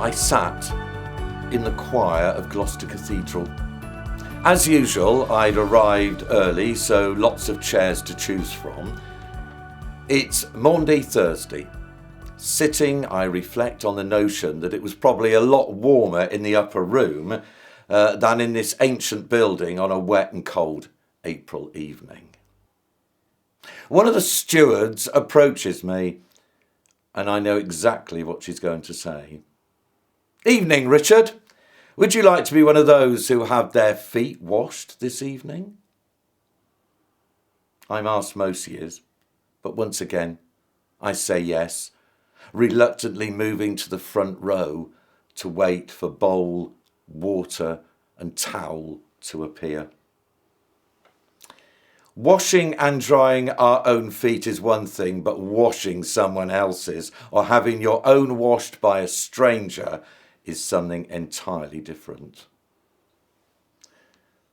I sat in the choir of Gloucester Cathedral. As usual, I'd arrived early, so lots of chairs to choose from. It's Maundy Thursday. Sitting, I reflect on the notion that it was probably a lot warmer in the upper room than in this ancient building on a wet and cold April evening. One of the stewards approaches me, and I know exactly what she's going to say. "Evening, Richard. Would you like to be one of those who have their feet washed this evening?" I'm asked most years, but once again, I say yes, reluctantly moving to the front row to wait for bowl, water and towel to appear. Washing and drying our own feet is one thing, but washing someone else's or having your own washed by a stranger is something entirely different.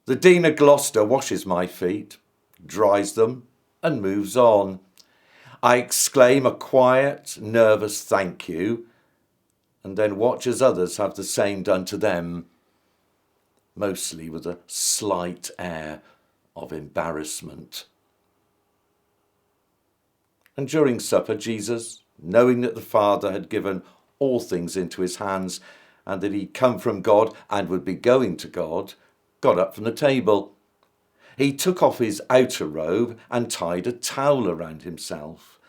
The Dean of Gloucester washes my feet, dries them and moves on. I exclaim a quiet, nervous thank you and then watch as others have the same done to them, mostly with a slight air of embarrassment. And during supper, Jesus, knowing that the Father had given all things into his hands and that he'd come from God and would be going to God, got up from the table. He took off his outer robe and tied a towel around himself.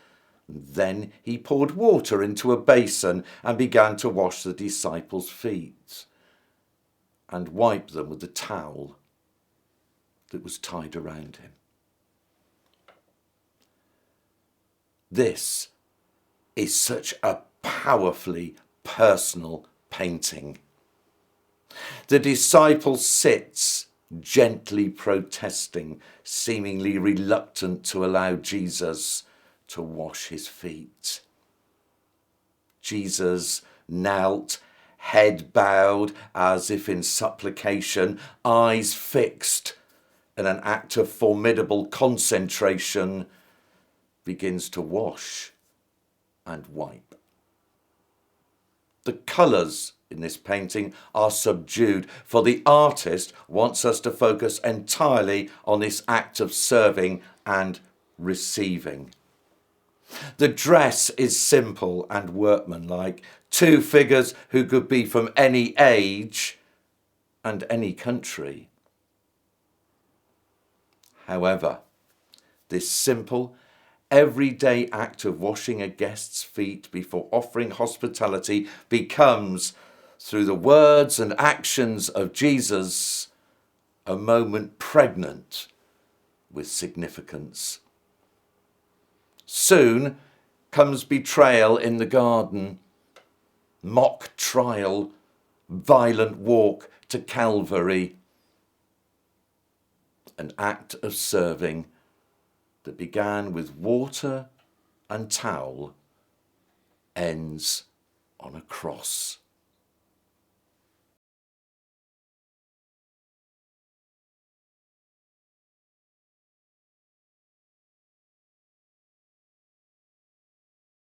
Then he poured water into a basin and began to wash the disciples' feet and wipe them with the towel that was tied around him. This is such a powerfully personal painting. The disciple sits gently protesting, seemingly reluctant to allow Jesus to wash his feet. Jesus knelt, head bowed as if in supplication, eyes fixed, in an act of formidable concentration, begins to wash and wipe. The colours in this painting are subdued, for the artist wants us to focus entirely on this act of serving and receiving. The dress is simple and workmanlike, two figures who could be from any age and any country. However, this simple, everyday act of washing a guest's feet before offering hospitality becomes, through the words and actions of Jesus, a moment pregnant with significance. Soon comes betrayal in the garden, mock trial, violent walk to Calvary, an act of serving that began with water and towel ends on a cross.